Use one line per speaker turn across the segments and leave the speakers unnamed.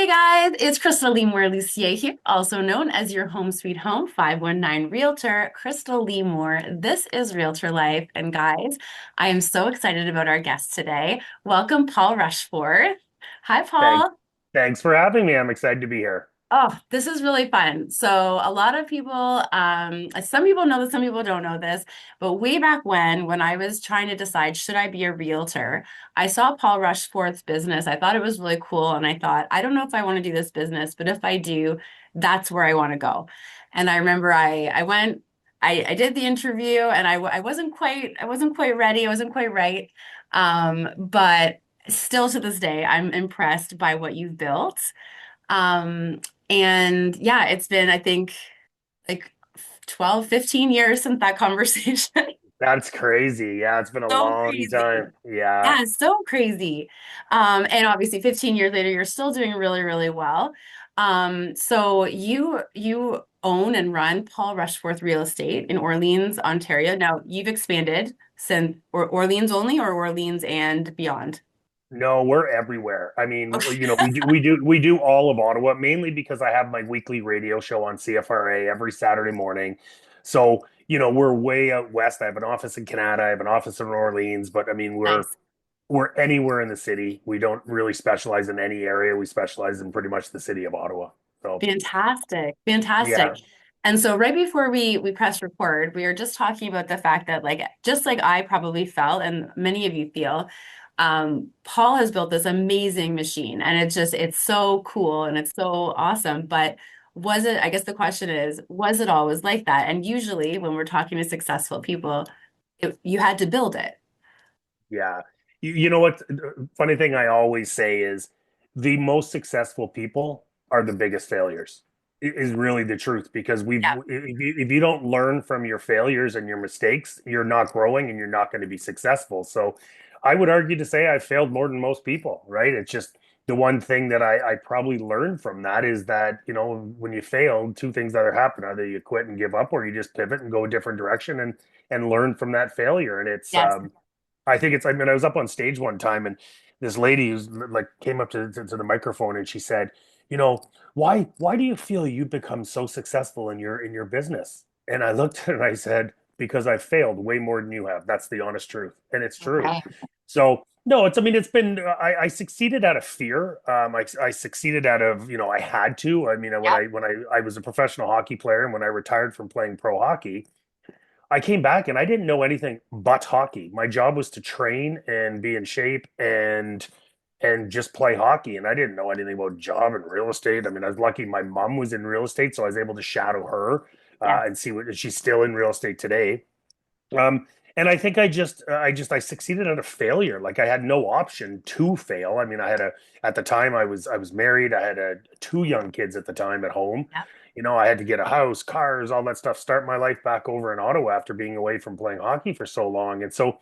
Hey guys, it's Krystal Lucier here, also known as your home sweet home 519 Realtor, Krystal Moore. This is Realtor Life. And guys, I am so excited about our guest today. Welcome, Paul Rushforth. Hi,
Thanks.
Paul.
Thanks for having me. I'm excited to be here.
Oh, this is really fun. So a lot of people, some people know this, some people don't know this, but way back when I was trying to decide, should I be a realtor, I saw Paul Rushforth's business. I thought it was really cool. And I thought, I don't know if I want to do this business, but if I do, that's where I want to go. And I remember I went, I did the interview and I wasn't quite ready. I wasn't quite right. But still to this day, I'm impressed by what you've built. Um, and yeah, it's been, I think, like 12, 15 years since that conversation.
That's crazy. Yeah, it's been a
So
long
crazy.
time. Yeah.
Yeah, so crazy. And obviously 15 years later, you're still doing really, really well. So you own and run Paul Rushforth Real Estate in Orleans, Ontario. Now you've expanded since Orleans only or Orleans and beyond.
No, we're everywhere. I mean,
Okay.
we do all of Ottawa, mainly because I have my weekly radio show on CFRA every Saturday morning. So, we're way out west. I have an office in Canada, I have an office in Orleans, but I mean, we're
Nice.
we're anywhere in the city. We don't really specialize in any area. We specialize in pretty much the city of Ottawa. So,
Fantastic. Fantastic.
yeah.
And so right before we press record, we were just talking about the fact that like just like I probably felt and many of you feel, Paul has built this amazing machine and it's so cool and it's so awesome. But was it, I guess the question is, was it always like that? And usually when we're talking to successful people, you had to build it.
Yeah. You know what? Funny thing I always say is the most successful people are the biggest failures, is really the truth. Because
Yeah.
if you don't learn from your failures and your mistakes, you're not growing and you're not going to be successful. So I would argue to say I failed more than most people, right? It's just the one thing that I probably learned from that is that, when you fail, two things that happen. Either you quit and give up or you just pivot and go a different direction and learn from that failure. And
Yes.
I think I mean, I was up on stage one time and this lady who's like came up to the microphone and she said, why do you feel you've become so successful in your business? And I looked at her and I said, because I failed way more than you have. That's the honest truth. And it's true.
Okay.
So no, I mean, it's been, I succeeded out of fear. I succeeded out of, I had to. I mean,
Yep.
when I was a professional hockey player and when I retired from playing pro hockey, I came back and I didn't know anything but hockey. My job was to train and be in shape and just play hockey. And I didn't know anything about job and real estate. I mean, I was lucky my mom was in real estate, so I was able to shadow her
Yes.
and see what she's still in real estate today. And I think I succeeded at a failure. Like I had no option to fail. I mean, at the time I was married. I had two young kids at the time at home.
Yep.
I had to get a house, cars, all that stuff, start my life back over in Ottawa after being away from playing hockey for so long. And so,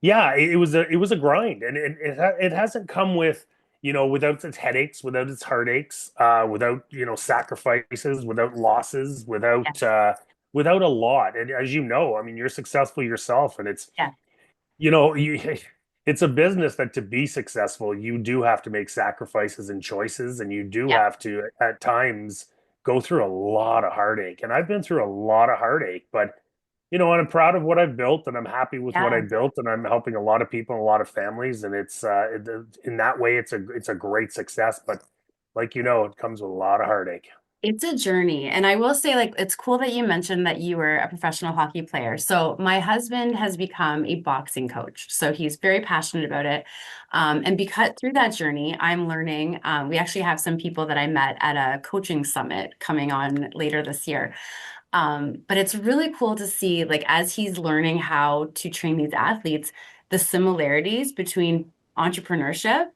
yeah, it was a grind, and it hasn't come with without its headaches, without its heartaches, without sacrifices, without losses,
Yes.
without a lot. And as you know, I mean, you're successful yourself, and
Yes.
you know, you, it's a business that to be successful, you do have to make sacrifices and choices, and you do
Yep.
have to at times go through a lot of heartache. And I've been through a lot of heartache, but and I'm proud of what I've built, and I'm happy with what I
Yeah.
built, and I'm helping a lot of people and a lot of families, and in that way, it's a great success. But like it comes with a lot of heartache.
It's a journey. And I will say, like, it's cool that you mentioned that you were a professional hockey player. So, my husband has become a boxing coach. So, he's very passionate about it. And because through that journey, I'm learning. We actually have some people that I met at a coaching summit coming on later this year. But it's really cool to see, like, as he's learning how to train these athletes, the similarities between entrepreneurship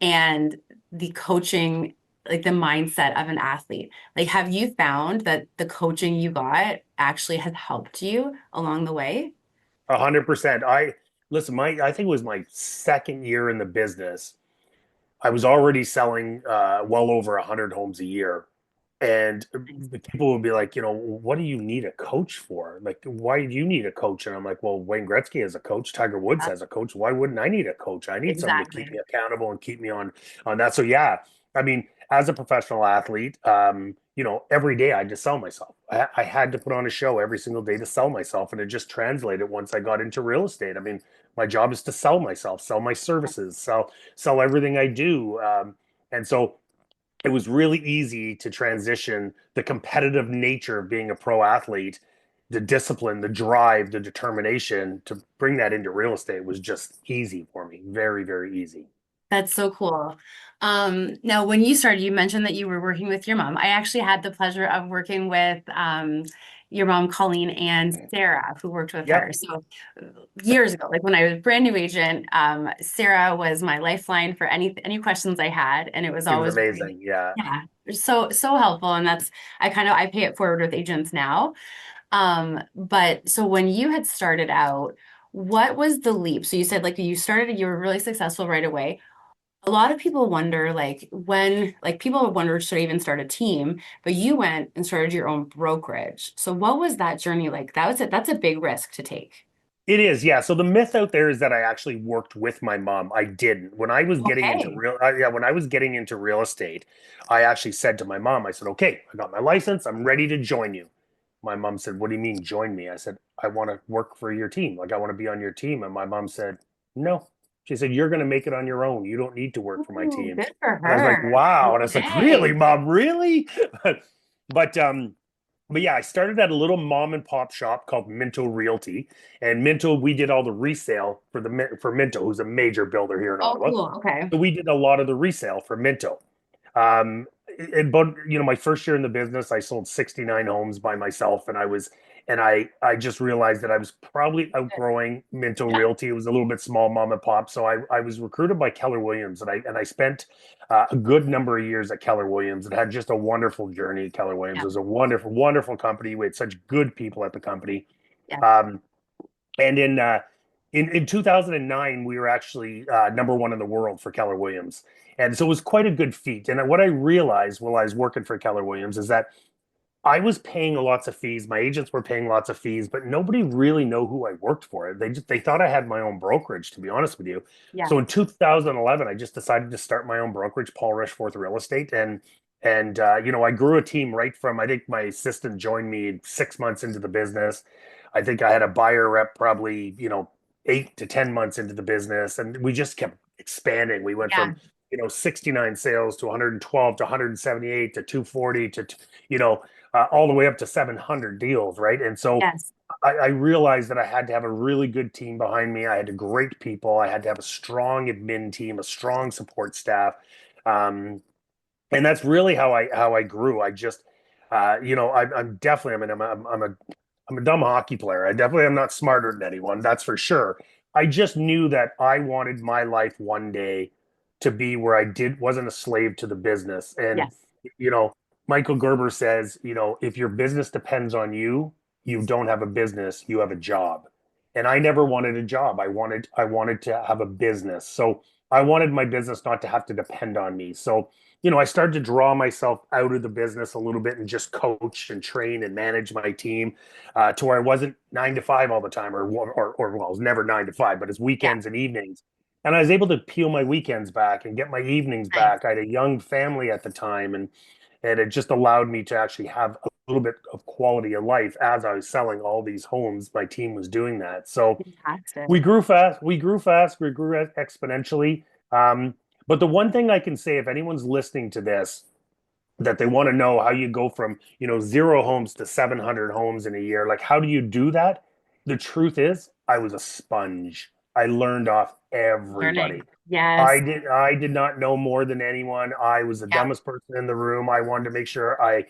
and the coaching, like the mindset of an athlete. Like, have you found that the coaching you got actually has helped you along the way?
100%. I think it was my second year in the business. I was already selling well over 100 homes a year. And the people would be like, what do you need a coach for? Like, why do you need a coach? And I'm like, well, Wayne Gretzky has a coach, Tiger Woods
Uh,
has a coach. Why wouldn't I need a coach? I need somebody to keep
exactly.
me accountable and keep me on that. So yeah, I mean, as a professional athlete, every day I had to sell myself. I had to put on a show every single day to sell myself, and it just translated once I got into real estate. I mean, my job is to sell myself, sell my services, sell everything I do. And so it was really easy to transition the competitive nature of being a pro athlete, the discipline, the drive, the determination to bring that into real estate was just easy for me. Very, very easy.
That's so cool. Now, when you started, you mentioned that you were working with your mom. I actually had the pleasure of working with your mom, Colleen, and Sarah, who worked with her.
Yep.
So years ago, like when I was a brand new agent, Sarah was my lifeline for any questions I had, and it was
She was
always really,
amazing. Yeah.
yeah, so helpful. And that's I pay it forward with agents now. But so when you had started out, what was the leap? So you said like you were really successful right away. A lot of people wonder, like people wonder, should I even start a team? But you went and started your own brokerage. So what was that journey like? That's a big risk to take.
It is, yeah. So the myth out there is that I actually worked with my mom. I didn't. When I was getting into
Okay.
when I was getting into real estate, I actually said to my mom, I said, "Okay, I got my license. I'm ready to join you." My mom said, "What do you mean join me?" I said, "I want to work for your team. Like I want to be on your team." And my mom said, "No." She said, "You're going to make it on your own. You don't need to work for my
Ooh,
team."
good for
And I was like,
her.
"Wow." And I was like, "Really,
Okay.
mom? Really?" But but yeah, I started at a little mom and pop shop called Minto Realty, and Minto, we did all the resale for Minto, who's a major builder here in
Oh,
Ottawa.
cool. Okay.
So we did a lot of the resale for Minto. But my first year in the business, I sold 69 homes by myself, and I just realized that I was probably outgrowing Minto
Yeah.
Realty. It was a little bit small mom and pop, so I was recruited by Keller Williams, and I spent a good number of years at Keller Williams and had just a wonderful journey. Keller Williams
Yeah.
was a wonderful, wonderful company. We had such good people at the company.
Yeah.
Um, and in 2009, we were actually number one in the world for Keller Williams, and so it was quite a good feat. And what I realized while I was working for Keller Williams is that I was paying lots of fees. My agents were paying lots of fees, but nobody really know who I worked for. They thought I had my own brokerage, to be honest with you.
Yeah.
So in 2011, I just decided to start my own brokerage, Paul Rushforth Real Estate, and I grew a team right from, I think my assistant joined me 6 months into the business. I think I had a buyer rep probably 8 to 10 months into the business, and we just kept expanding. We went
Yeah.
from 69 sales to 112 to 178 to 240 to you know all the way up to 700 deals, right? And so
Yes.
I realized that I had to have a really good team behind me. I had to great people. I had to have a strong admin team, a strong support staff. And that's really how I grew. I just I'm definitely I'm a dumb hockey player. I definitely am not smarter than anyone, that's for sure. I just knew that I wanted my life one day to be where I did wasn't a slave to the business. And
Yes.
you know, Michael Gerber says, if your business depends on you, you don't have a business, you have a job. And I never wanted a job. I wanted to have a business. So I wanted my business not to have to depend on me. So I started to draw myself out of the business a little bit and just coach and train and manage my team to where I wasn't 9 to 5 all the time, or well, it was never 9 to 5, but it's
Yeah.
weekends and evenings. And I was able to peel my weekends back and get my evenings
Nice.
back. I had a young family at the time, and it just allowed me to actually have a little bit of quality of life as I was selling all these homes. My team was doing that. So we
Fantastic.
grew fast. We grew fast. We grew exponentially. Um, but the one thing I can say, if anyone's listening to this, that they want to know how you go from, 0 homes to 700 homes in a year, like how do you do that? The truth is, I was a sponge. I learned off everybody.
Learning. Yes.
I did not know more than anyone. I was the
Yeah.
dumbest person in the room. I wanted to make sure I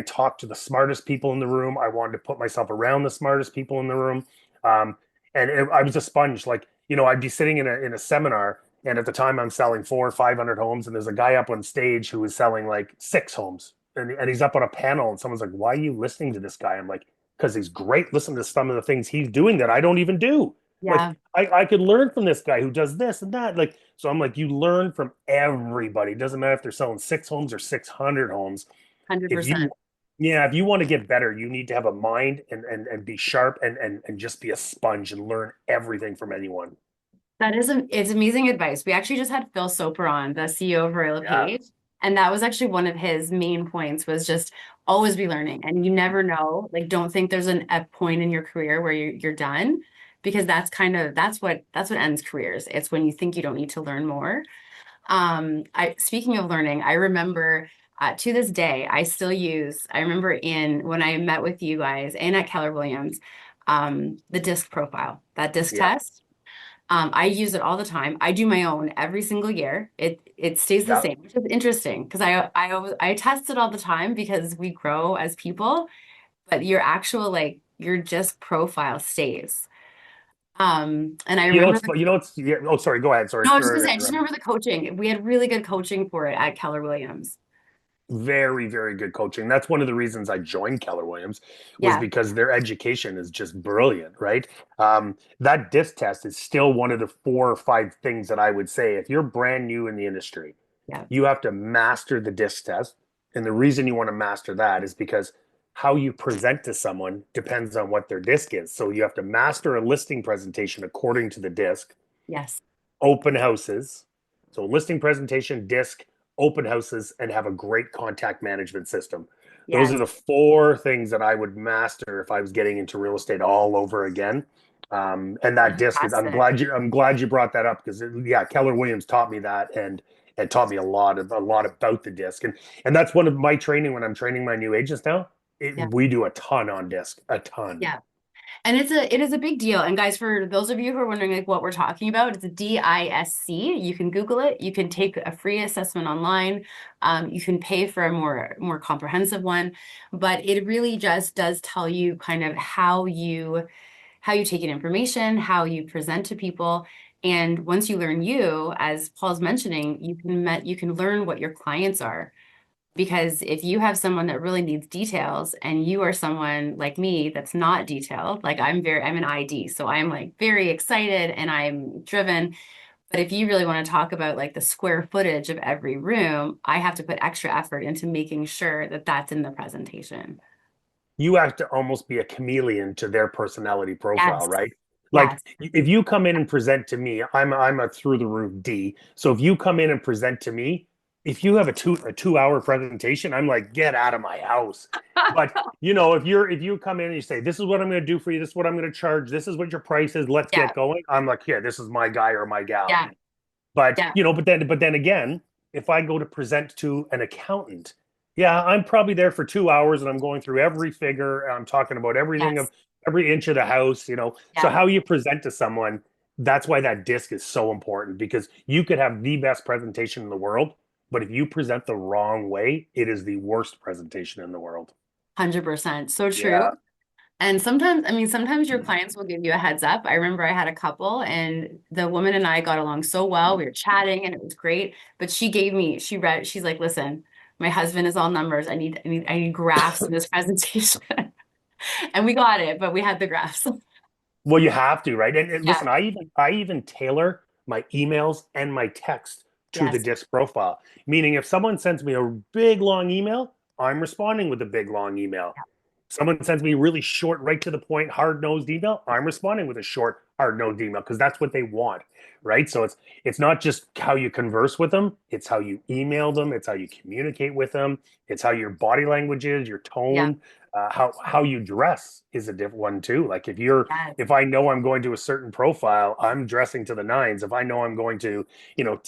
talked to the smartest people in the room. I wanted to put myself around the smartest people in the room. Um, I was a sponge. Like, I'd be sitting in a seminar, and at the time I'm selling 400 or 500 homes, and there's a guy up on stage who was selling like 6 homes. And he's up on a panel, and someone's like, "Why are you listening to this guy?" I'm like, "Because he's great. Listen to some of the things he's doing that I don't even do." Like
Yeah.
I could learn from this guy who does this and that. Like, so I'm like, you learn from everybody. It doesn't matter if they're selling 6 homes or 600 homes. If
100%.
you, yeah, if you want to get better, you need to have a mind and be sharp and just be a sponge and learn everything from anyone.
It's amazing advice. We actually just had Phil Soper on, the CEO of Royal
Yeah.
Page, And that was actually one of his main points was just always be learning. And you never know, like don't think there's a point in your career where you're done because that's kind of that's what ends careers. It's when you think you don't need to learn more. I speaking of learning, I remember to this day, I still use, I remember in when I met with you guys and at Keller Williams, the disc profile, that disc
Yeah.
test. I use it all the time. I do my own every single year. It stays the
Yeah.
same, which is interesting because I test it all the time because we grow as people, but your actual like your disc profile stays. And I remember the,
Yeah, oh, sorry, go ahead. Sorry
no, I was just
for
gonna say, I just
interrupting.
remember the coaching. We had really good coaching for it at Keller Williams.
Very, very good coaching. That's one of the reasons I joined Keller Williams was
Yeah,
because their education is just brilliant, right? That disc test is still one of the 4 or 5 things that I would say if you're brand new in the industry,
yeah,
you have to master the disc test. And the reason you want to master that is because how you present to someone depends on what their disc is. So you have to master a listing presentation according to the disc,
yes,
open houses. So listing presentation, disc, open houses, and have a great contact management system. Those are
yes.
the 4 things that I would master if I was getting into real estate all over again. And that disc is.
Fantastic.
I'm glad you brought that up because yeah, Keller Williams taught me that and taught me a lot about the disc and that's one of my training when I'm training my new agents now.
Yeah,
We do a ton on disc, a ton.
yeah. And it is a big deal. And guys, for those of you who are wondering like what we're talking about, it's a DISC. You can Google it. You can take a free assessment online. You can pay for a more comprehensive one, but it really just does tell you kind of how you take in information, how you present to people. And once you learn you, as Paul's mentioning, you can learn what your clients are. Because if you have someone that really needs details and you are someone like me that's not detailed, like I'm an ID, so I'm like very excited and I'm driven. But if you really want to talk about like the square footage of every room, I have to put extra effort into making sure that that's in the presentation.
You have to almost be a chameleon to their personality profile,
Yes,
right? Like
yes,
if you come in and present to me, I'm a through the roof D. So if you come in and present to me, if you have a 2 hour presentation, I'm like, get out of my house. But if you come in and you say, this is what I'm going to do for you, this is what I'm going to charge, this is what your price is, let's
yeah,
get going. I'm like, yeah, this is my guy or my gal.
yeah,
But
yeah,
but then again, if I go to present to an accountant, yeah, I'm probably there for 2 hours and I'm going through every figure. I'm talking about everything of
yes,
every inch of the house. So
yeah,
how you present to someone, that's why that disc is so important because you could have the best presentation in the world, but if you present the wrong way, it is the worst presentation in the world.
100%. So true.
Yeah.
And sometimes, I mean, sometimes your clients will give you a heads up. I remember I had a couple and the woman and I got along so well. We were chatting and it was great. But she's like, listen, my husband is all numbers. I need graphs in this presentation. And we got it, but we had the graphs.
Well, you have to, right? And
Yeah.
listen, I even tailor my emails and my text to the
Yes.
disc profile. Meaning, if someone sends me a big long email, I'm responding with a big long email. Someone sends me a really short, right to the point, hard nosed email, I'm responding with a short, hard nosed email because that's what they want, right? So it's not just how you converse with them, it's how you email them, it's how you communicate with them, it's how your body language is, your
Yeah.
tone, how you dress is a different one too. Like
Yes.
if I know I'm going to a certain profile, I'm dressing to the nines. If I know I'm going to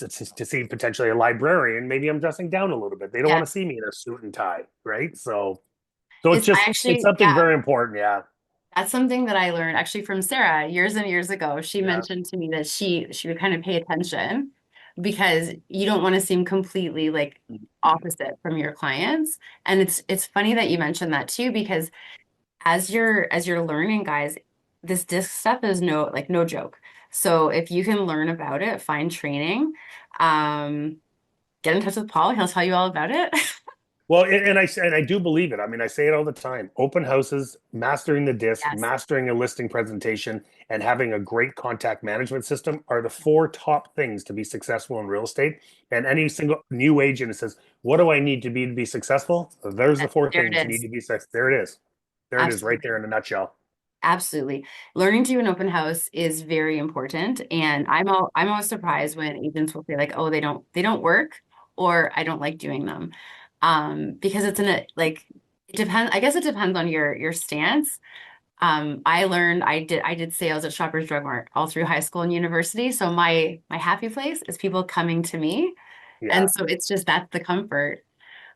see potentially a librarian, maybe I'm dressing down a little bit. They don't want to
Yes.
see me in a suit and tie, right? So
It's I
it's
actually,
something
yeah.
very important. Yeah.
That's something that I learned actually from Sarah years and years ago. She
Yeah.
mentioned to me that she would kind of pay attention because you don't want to seem completely like opposite from your clients. And it's funny that you mentioned that too, because as you're learning, guys, this disc stuff is no joke. So if you can learn about it, find training, um, get in touch with Paul. He'll tell you all about it.
Well, and I do believe it. I mean, I say it all the time. Open houses, mastering the disc,
Yes,
mastering a listing presentation, and having a great contact management system are the 4 top things to be successful in real estate. And any single new agent that says, "What do I need to be successful?" There's the four
there it
things you need
is.
to be successful. There it is. There it is, right
Absolutely.
there in a nutshell.
Absolutely. Learning to do an open house is very important. And I'm always surprised when agents will say like, oh, they don't work or I don't like doing them. Because it's in a like it depends, I guess it depends on your stance. I learned I did sales at Shoppers Drug Mart all through high school and university. So my happy place is people coming to me.
Yeah,
And so it's just that's the comfort.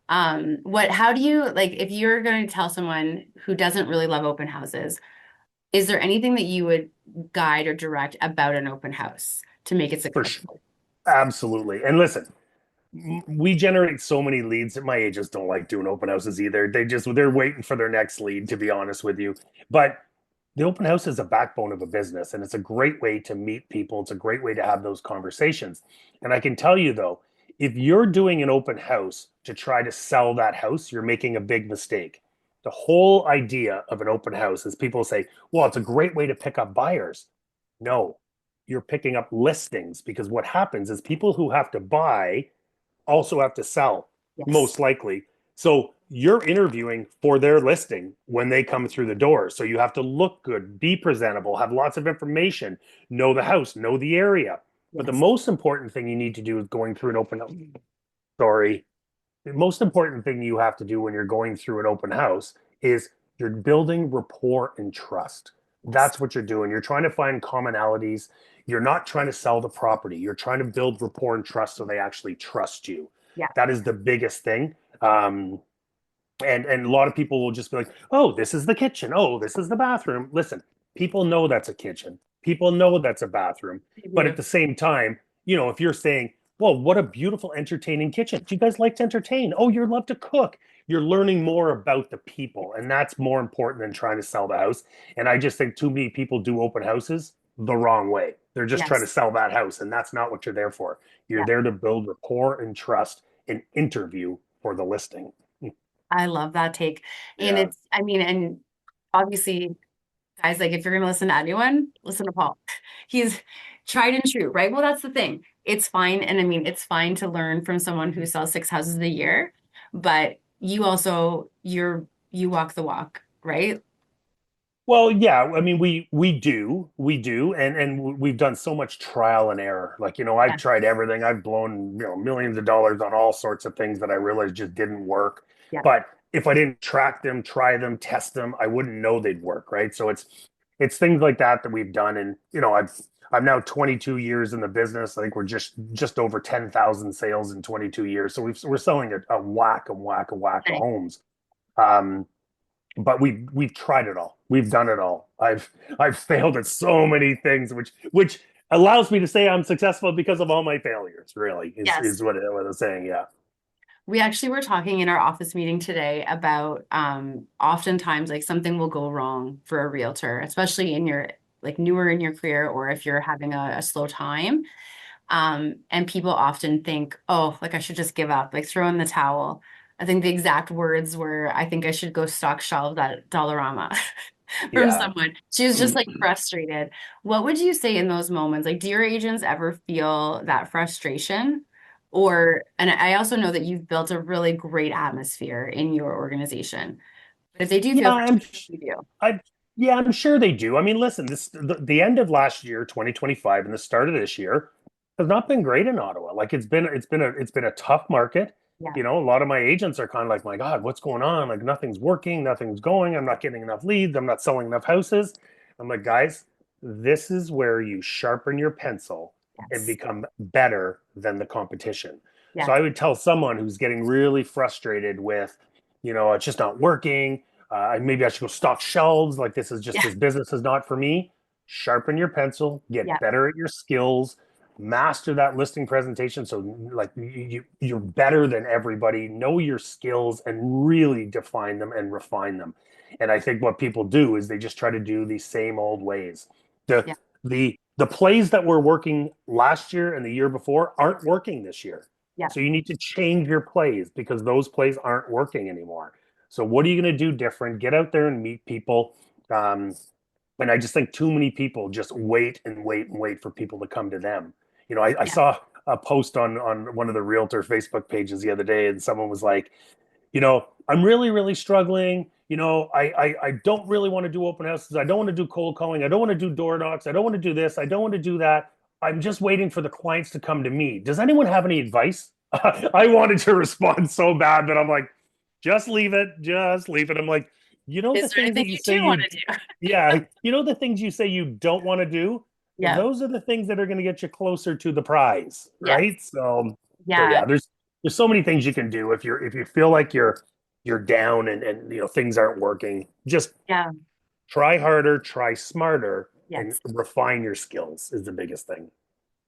How do you like if you're going to tell someone who doesn't really love open houses, is there anything that you would guide or direct about an open house to make it
for sure.
successful?
Absolutely. And listen, we generate so many leads that my agents don't like doing open houses either. They're waiting for their next lead, to be honest with you. But the open house is a backbone of a business, and it's a great way to meet people. It's a great way to have those conversations. And I can tell you though, if you're doing an open house to try to sell that house, you're making a big mistake. The whole idea of an open house is people say, well, it's a great way to pick up buyers. No, you're picking up listings, because what happens is people who have to buy also have to sell,
Yes.
most likely. So you're interviewing for their listing when they come through the door. So you have to look good, be presentable, have lots of information, know the house, know the area. But the
Yes.
most important thing you need to do is going through an open, sorry, the most important thing you have to do when you're going through an open house is you're building rapport and trust.
Yes.
That's what you're doing. You're trying to find commonalities. You're not trying to sell the property. You're trying to build rapport and trust so they actually trust you.
Yeah.
That is the biggest thing. And a lot of people will just be like, oh, this is the kitchen, oh, this is the bathroom. Listen, people know that's a kitchen, people know that's a bathroom,
I
but at
do.
the same time, if you're saying, well, what a beautiful entertaining kitchen, do you guys like to entertain, oh, you love to cook, you're learning more about the people, and that's more important than trying to sell the house. And I just think too many people do open houses the wrong way. They're just trying to
Yes.
sell that house, and that's not what you're there for. You're
Yeah.
there to build rapport and trust and interview for the listing.
I love that take. And
Yeah.
I mean, and obviously, guys, like if you're gonna listen to anyone, listen to Paul. He's tried and true, right? Well, that's the thing. It's fine. And I mean, it's fine to learn from someone who sells six houses a year, but you also you walk the walk, right?
Well, yeah, I mean, we do, and we've done so much trial and error. Like, I've
Yeah.
tried everything. I've blown, millions of dollars on all sorts of things that I realized just didn't work.
Yeah.
But if I didn't track them, try them, test them, I wouldn't know they'd work, right? So it's things like that that we've done, and I'm now 22 years in the business. I think we're just over 10,000 sales in 22 years. So we're selling a whack of
Nice.
homes. Um, but we've tried it all. We've done it all. I've failed at so many things, which allows me to say I'm successful because of all my failures. Really, is
Yes.
is what I'm saying. Yeah,
We actually were talking in our office meeting today about oftentimes like something will go wrong for a realtor, especially in your like newer in your career or if you're having a slow time. And people often think, oh, like I should just give up, like throw in the towel. I think the exact words were, I think I should go stock shelves at Dollarama from
yeah.
someone. She was just like frustrated. What would you say in those moments? Like, do your agents ever feel that frustration? And I also know that you've built a really great atmosphere in your organization. But if they do
Yeah,
feel frustrated, you do.
I, yeah, I'm sure they do. I mean, listen, the end of last year, 2025, and the start of this year has not been great in Ottawa. Like it's been a tough market.
Yeah.
A lot of my agents are kind of like, my God, what's going on? Like nothing's working, nothing's going. I'm not getting enough leads. I'm not selling enough houses. I'm like, guys, this is where you sharpen your pencil and
Yes.
become better than the competition. So
Yes.
I would tell someone who's getting really frustrated with, it's just not working. Maybe I should go stock shelves. Like
Yeah.
this business is not for me. Sharpen your pencil,
Yeah.
get better at your skills, master that listing presentation. So like you're better than everybody. Know your skills and really define them and refine them. And I think what people do is they just try to do these same old ways. The
Yeah.
the plays that were working last year and the year before aren't working this year.
Yeah.
So you need to change your plays because those plays aren't working anymore. So what are you going to do different? Get out there and meet people. And I just think too many people just wait and wait and wait for people to come to them. I
Yeah.
saw a post on one of the realtor Facebook pages the other day, and someone was like, I'm really, really struggling. I don't really want to do open houses. I don't want to do cold calling. I don't want to do door knocks. I don't want to do this. I don't want to do that. I'm just waiting for the clients to come to me. Does anyone have any advice? I wanted to respond so bad, but I'm like, just leave it, just leave it. I'm like,
Is
the
there
things
anything
that you
you
say
do want
you,
to do?
yeah, the things you say you don't want to do.
Yeah.
Those are the things that are going to get you closer to the prize,
Yes.
right? So
Yeah.
yeah, there's so many things you can do if you feel like you're down and things aren't working. Just
Yeah.
try harder, try smarter, and
Yes.
refine your skills is the biggest thing.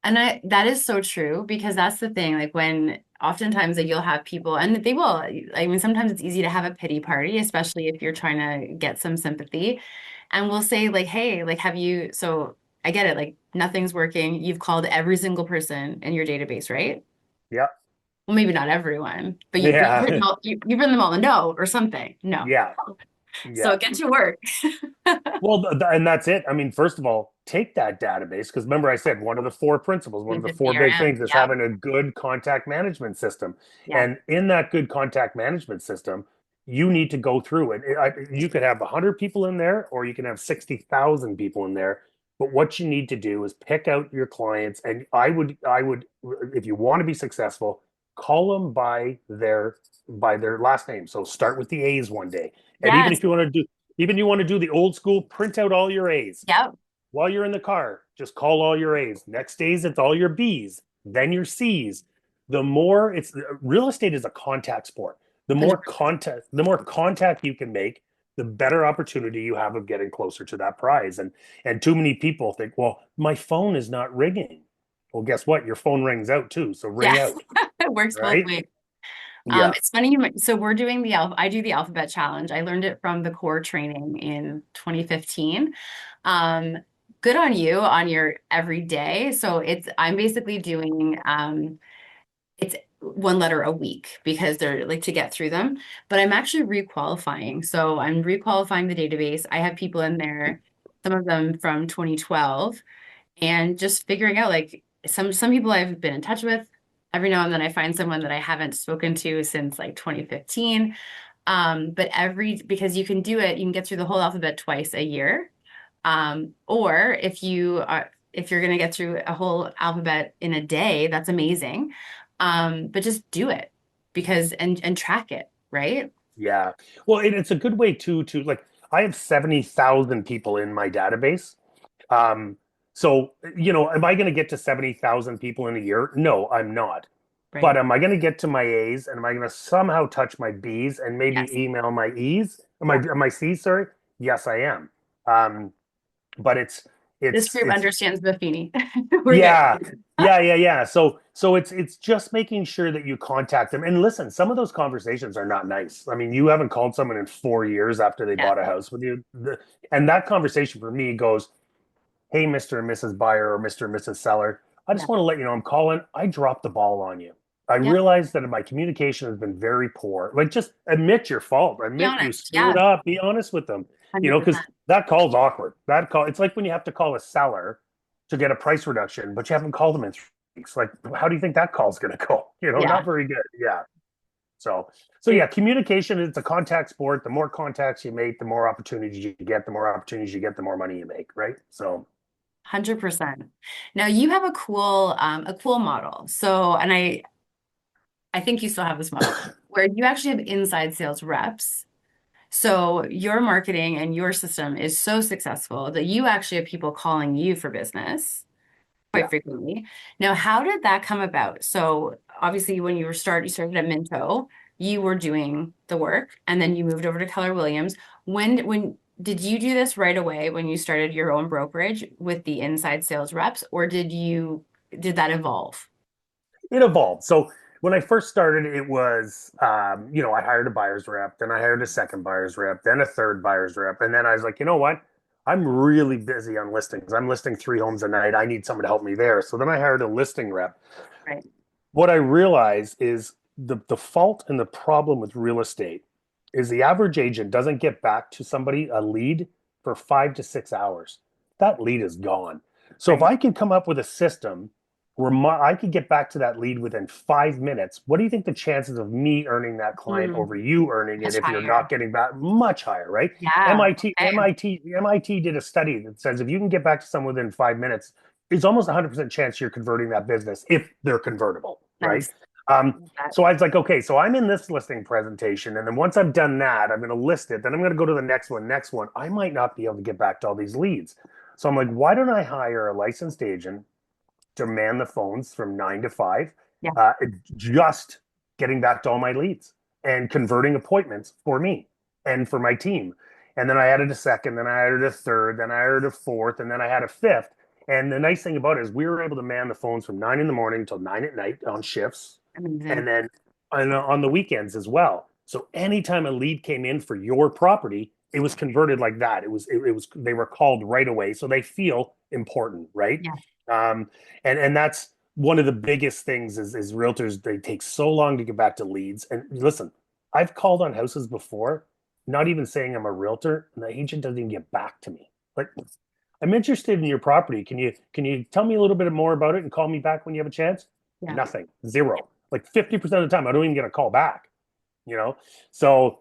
And that is so true because that's the thing. Like when oftentimes like you'll have people and they will, I mean, sometimes it's easy to have a pity party, especially if you're trying to get some sympathy. And we'll say like, hey, like have you, so I get it, like nothing's working. You've called every single person in your database, right?
Yeah,
Well, maybe not everyone, but you've written
yeah,
all, you've written them all a no or something. No.
yeah,
So
yeah.
get to work.
Well, and that's it. I mean, first of all, take that database because remember I said one of the four principles, one of
With
the
the
four big
CRM.
things is
Yep.
having a good contact management system.
Yeah.
And in that good contact management system, you need to go through it. You could have 100 people in there or you can have 60,000 people in there. But what you need to do is pick out your clients. And I would, if you want to be successful, call them by their last name. So start with the A's one day. And even
Yes.
if you want to do even you want to do the old school, print out all your A's.
Yep.
While you're in the car, just call all your A's. Next days, it's all your B's, then your C's. The more it's real estate is a contact sport. The more contact you can make, the better opportunity you have of getting closer to that prize. And too many people think, well, my phone is not ringing. Well, guess what? Your phone rings out too. So ring
Yes.
out,
It works both
right?
ways.
Yeah.
It's funny so we're doing I do the alphabet challenge. I learned it from the core training in 2015. Um, Good on you on your every day. So I'm basically doing it's one letter a week because they're like to get through them. But I'm actually requalifying. So I'm requalifying the database. I have people in there, some of them from 2012, and just figuring out like some people I've been in touch with. Every now and then I find someone that I haven't spoken to since like 2015. But because you can do it, you can get through the whole alphabet twice a year. Or if you're gonna get through a whole alphabet in a day, that's amazing. But just do it because and track it, right?
Yeah. Well, it's a good way to like I have 70,000 people in my database. Um, so, am I going to get to 70,000 people in a year? No, I'm not. But
Right.
am I going to get to my A's and am I going to somehow touch my B's and maybe
Yes.
email my E's?
Yeah.
My C's, sorry? Yes, I am. Um, but
This group
it's
understands Buffini. We're good.
yeah, yeah. So it's just making sure that you contact them. And listen, some of those conversations are not nice. I mean, you haven't called someone in 4 years after they
Yeah.
bought a house with you. And that conversation for me goes, hey, Mr. and Mrs. Buyer or Mr. and Mrs. Seller, I
Yeah.
just want to let you know I'm calling. I dropped the ball on you. I
Yeah.
realize that my communication has been very poor. Like, just admit your fault.
Be
Admit you
honest.
screwed
Yeah.
up. Be honest with them. Because
100%.
that call's awkward. That call, it's like when you have to call a seller to get a price reduction, but you haven't called them in 3 weeks. Like, how do you think that call's going to go?
Yeah.
Not very good. Yeah. So, so yeah, communication is a contact sport. The more contacts you make, the more opportunities you get. The more opportunities you get, the more money you make. Right. So,
100%. Now you have a cool model. So, and I think you still have this model where you actually have inside sales reps. So your marketing and your system is so successful that you actually have people calling you for business quite
yeah.
frequently. Now, how did that come about? So obviously when you started at Minto, you were doing the work and then you moved over to Keller Williams. When did you do this right away when you started your own brokerage with the inside sales reps, or did that evolve?
It evolved. So when I first started, it was, I hired a buyer's rep, then I hired a second buyer's rep, then a third buyer's rep. And then I was like, you know what? I'm really busy on listings. I'm listing 3 homes a night. I need someone to help me there. So then I hired a listing rep.
Right.
What I realize is the fault and the problem with real estate is the average agent doesn't get back to somebody, a lead, for 5 to 6 hours. That lead is gone. So if
Right.
I can come up with a system where I could get back to that lead within 5 minutes, what do you think the chances of me earning that client
Mm,
over you earning it
much
if you're
higher.
not getting back? Much higher, right?
Yeah.
MIT,
Okay.
MIT, MIT did a study that says if you can get back to someone within 5 minutes, it's almost 100% chance you're converting that business if they're convertible, right?
Nice. That.
So I was like, okay, so I'm in this listing presentation, and then once I've done that, I'm going to list it. Then I'm going to go to the next one, next one. I might not be able to get back to all these leads. So I'm like, why don't I hire a licensed agent to man the phones from 9 to 5,
Yeah,
uh, just getting back to all my leads and converting appointments for me and for my team. And then I added a second, then I added a third, then I added a fourth, and then I had a fifth. And the nice thing about it is we were able to man the phones from 9 in the morning until 9 at night on shifts, and
amazing.
then on the weekends as well. So anytime a lead came in for your property, it was converted like that. It was they were called right away, so they feel important, right?
Yeah.
Um, and that's one of the biggest things is realtors, they take so long to get back to leads. And listen, I've called on houses before, not even saying I'm a realtor, and the agent doesn't even get back to me. Like, I'm interested in your property. Can you tell me a little bit more about it and call me back when you have a chance?
Yeah.
Nothing. Zero. Like 50% of the time, I don't even get a call back, you know? So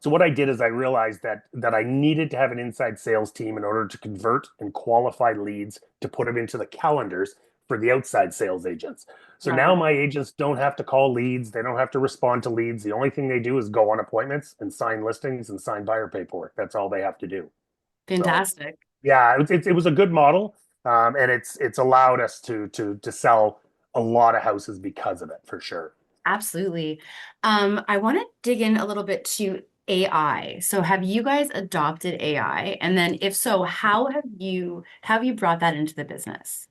what I did is I realized that I needed to have an inside sales team in order to convert and qualify leads to put them into the calendars for the outside sales agents. So
Love
now
it.
my agents don't have to call leads. They don't have to respond to leads. The only thing they do is go on appointments and sign listings and sign buyer paperwork. That's all they have to do. So
Fantastic.
yeah, it was a good model, and it's allowed us to sell a lot of houses because of it for sure.
Absolutely. I want to dig in a little bit to AI. So have you guys adopted AI? And then if so, how have you brought that into the business?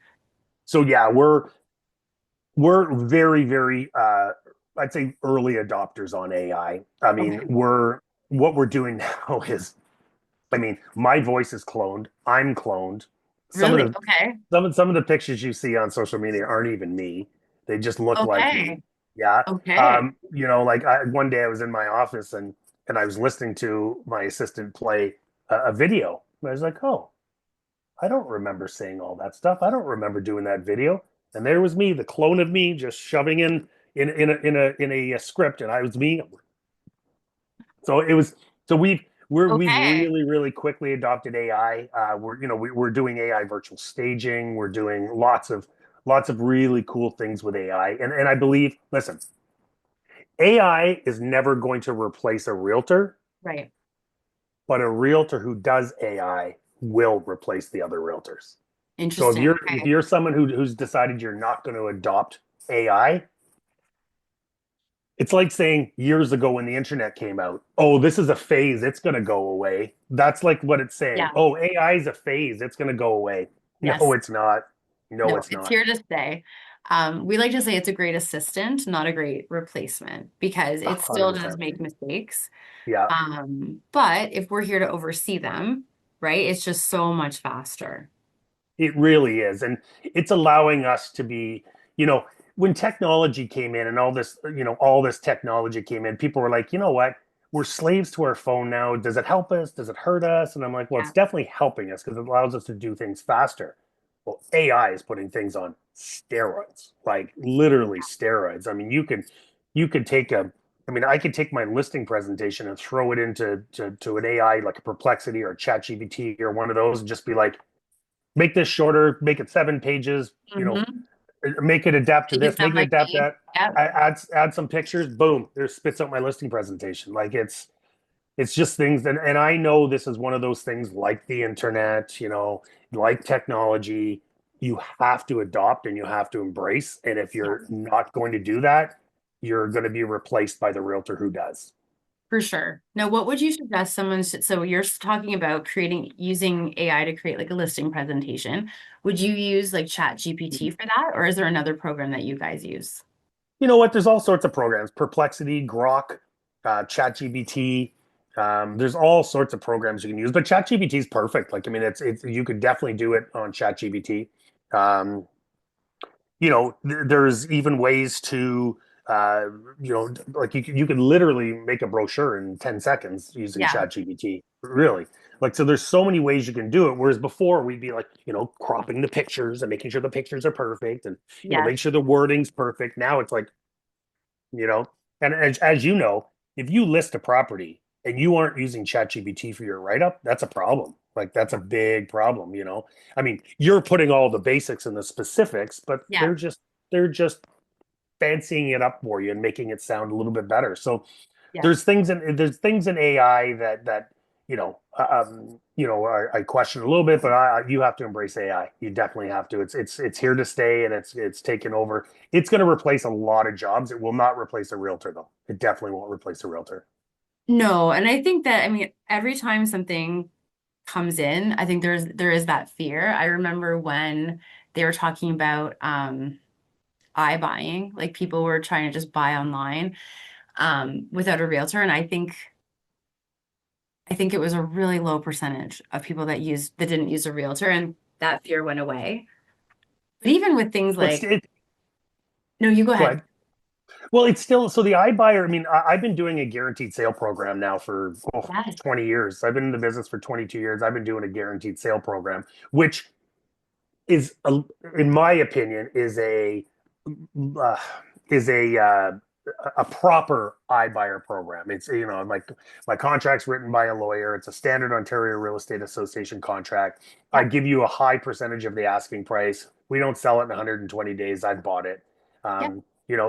So yeah, we're very I'd say early adopters on AI. I mean,
Okay.
we're what we're doing now is, I mean, my voice is cloned. I'm cloned. Some of
Really?
the
Okay.
some of the pictures you see on social media aren't even me. They just look like me.
Okay.
Yeah.
Okay.
Like one day I was in my office and I was listening to my assistant play a video. I was like, oh, I don't remember saying all that stuff. I don't remember doing that video. And there was me, the clone of me, just shoving in a script, and I was me. So it was. So we've
Okay.
really quickly adopted AI. We're doing AI virtual staging. We're doing lots of really cool things with AI. And I believe, listen, AI is never going to replace a realtor,
Right.
but a realtor who does AI will replace the other realtors. So if
Interesting.
you're
Okay.
someone who's decided you're not going to adopt AI, it's like saying years ago when the internet came out, oh, this is a phase, it's going to go away. That's like what it's saying.
Yeah.
Oh, AI is a phase, it's going to go away. No,
Yes.
it's not. No,
No,
it's
it's
not.
here to stay. We like to say it's a great assistant, not a great replacement, because
A
it
hundred
still does
percent.
make mistakes.
Yeah.
But if we're here to oversee them, right, it's just so much faster.
It really is. And it's allowing us to be, you know, when technology came in and all this technology came in, people were like, you know what? We're slaves to our phone now. Does it help us? Does it hurt us? And I'm like, well,
Yeah.
it's definitely helping us because it allows us to do things faster. Well, AI is putting things on steroids, like literally steroids. I mean, you could take a I mean, I could take my listing presentation and throw it into to an AI like a Perplexity or a ChatGPT or one of those and just be like, make this shorter, make it 7 pages,
Mm-hmm.
make it adapt to
Make it
this, make
sound
it
like
adapt to
me.
that.
Yep.
I add some pictures, boom, there spits out my listing presentation. Like it's just things and I know this is one of those things like the internet, like technology, you have to adopt and you have to embrace. And if
Yeah.
you're not going to do that, you're going to be replaced by the realtor who does.
For sure. Now, what would you suggest someone should, so you're talking about using AI to create like a listing presentation. Would you use like Chat GPT for that, or is there another program that you guys use?
You know what? There's all sorts of programs: Perplexity, Grok, ChatGPT. There's all sorts of programs you can use, but ChatGPT is perfect. Like, I mean, it's you could definitely do it on ChatGPT. Um, there's even ways to, uh, like you could literally make a brochure in 10 seconds using
Yeah.
ChatGPT. Really, like, so there's so many ways you can do it. Whereas before we'd be like, cropping the pictures and making sure the pictures are perfect and
Yes.
make sure the wording's perfect. Now it's like you know and as you know, if you list a property and you aren't using ChatGPT for your write-up, that's a problem. Like, that's a
Yeah.
big problem. I mean, you're putting all the basics and the specifics, but
Yeah.
they're just fancying it up for you and making it sound a little bit better. So
Yes.
there's things in AI that I question a little bit, but you have to embrace AI. You definitely have to. It's here to stay, and it's taken over. It's going to replace a lot of jobs. It will not replace a realtor, though. It definitely won't replace a realtor.
No, and I think that I mean every time something comes in, I think there is that fear. I remember when they were talking about iBuying, like people were trying to just buy online without a realtor, and I think it was a really low percentage of people that didn't use a realtor, and that fear went away. But even with things
But
like, no, you go
go
ahead.
ahead. Well, it's still so the iBuyer. I mean, I've been doing a guaranteed sale program now for
Yes.
20 years. I've been in the business for 22 years. I've been doing a guaranteed sale program, which is, in my opinion, uh, is a proper iBuyer program. It's like my contract's written by a lawyer. It's a standard Ontario Real Estate Association contract. I
Yep.
give you a high percentage of the asking price. We don't sell it in 120 days. I've bought it.
Yep.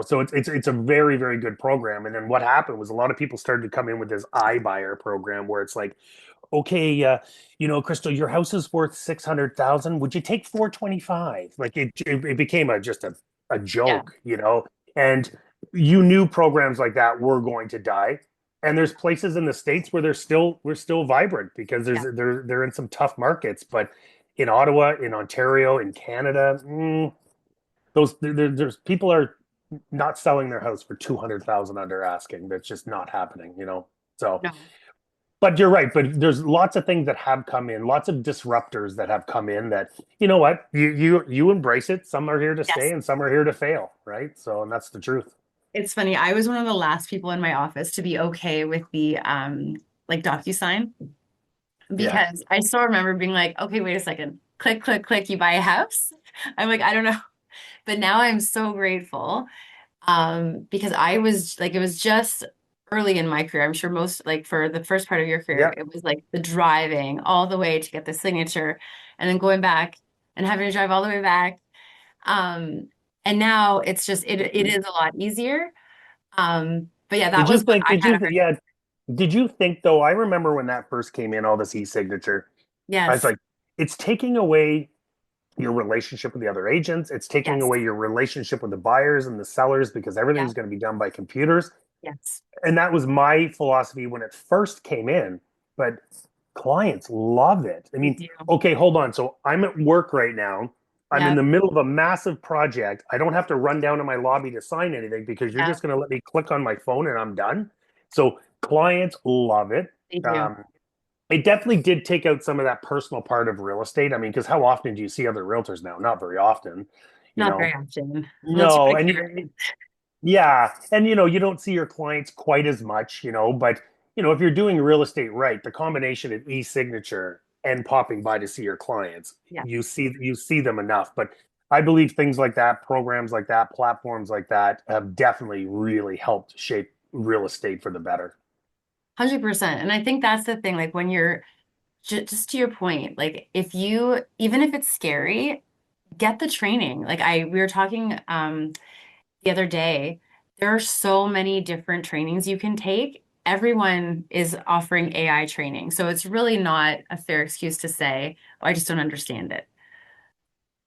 So it's a very, very good program. And then what happened was a lot of people started to come in with this iBuyer program where it's like, okay, Krystal, your house is worth 600,000. Would you take 425? Like it became a
Yeah.
joke, and you knew programs like that were going to die. And there's places in the States where we're still vibrant because
Yeah.
they're in some tough markets. But in Ottawa, in Ontario, in Canada, there's people are not selling their house for 200,000 under asking. That's just not happening. So
No.
but you're right. But there's lots of things that have come in, lots of disruptors that have come in that, you know what, you embrace it. Some are here to stay
Yes.
and some are here to fail, right? So, and that's the truth.
It's funny. I was one of the last people in my office to be okay with the like DocuSign
Yeah.
because I still remember being like, okay, wait a second. Click, click, click, you buy a house. I'm like, I don't know. But now I'm so grateful because I was like, it was just early in my career. I'm sure most like for the first part of your career,
Yeah.
it was like the driving all the way to get the signature and then going back and having to drive all the way back. Um, and now it's just it is a lot easier. But yeah, that was what I had a hard.
Yeah, did you think though? I remember when that first came in, all this e-signature, I was
Yes,
like, it's taking away your relationship with the other agents. It's taking
yes,
away your relationship with the buyers and the sellers because
yeah,
everything's going to be done by computers.
yes.
And that was my philosophy when it first came in. But clients love it. I
They
mean,
do.
okay, hold on. So I'm at work right now. I'm in
Yeah,
the middle of a massive project. I don't have to run down to my lobby to sign anything because you're
yeah,
just going to let me click on my phone and I'm done. So clients love it.
they do.
Um, it definitely did take out some of that personal part of real estate. I mean, because how often do you see other realtors now? Not very often, you
Not
know.
very often. Unless you
No,
put
and
carrots.
yeah, and you don't see your clients quite as much, but if you're doing real estate right, the combination of e-signature and popping by to see your clients,
Yeah,
you see them enough. But I believe things like that, programs like that, platforms like that have definitely really helped shape real estate for the better.
100%. And I think that's the thing. Like when you're just to your point, like if you even if it's scary, get the training. Like we were talking the other day, there are so many different trainings you can take. Everyone is offering AI training. So it's really not a fair excuse to say, oh, I just don't understand it.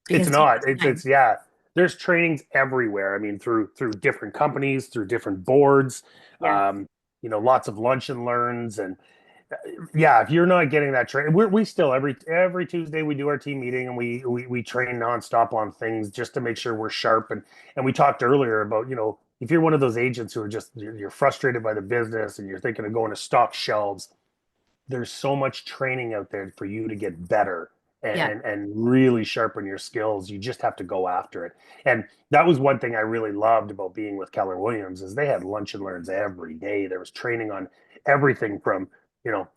It's
Because take
not.
the
It's
time.
yeah. There's trainings everywhere. I mean, through different companies, through different boards,
Yes.
lots of lunch and learns, and yeah, if you're not getting that train, we still every Tuesday we do our team meeting and we train nonstop on things just to make sure we're sharp. And we talked earlier about if you're one of those agents who are just you're frustrated by the business and you're thinking of going to stock shelves, there's so much training out there for you to get better
Yeah.
and really sharpen your skills. You just have to go after it. And that was one thing I really loved about being with Keller Williams is they had lunch and learns every day. There was training on everything from, you know,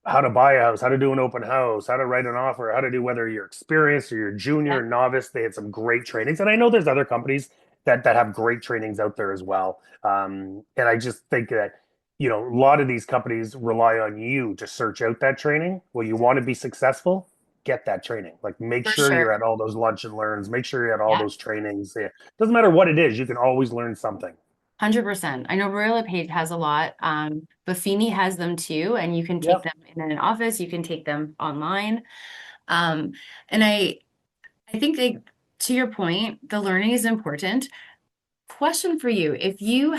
how to buy a house, how to do an open house, how to write an offer, how to do whether you're experienced or you're junior
Yeah.
or novice. They had some great trainings. And I know there's other companies that have great trainings out there as well. And I just think that a lot of these companies rely on you to search out that training. Well, you want to be successful, get that training. Like make
For
sure you're
sure.
at all those lunch and learns, make sure you're at all
Yeah.
those trainings. Yeah. Doesn't matter what it is, you can always learn something.
100%. I know Royal LePage has a lot. Buffini has them too, and you can take
Yep.
them in an office, you can take them online. Um, and I think they, to your point, the learning is important. Question for you. If you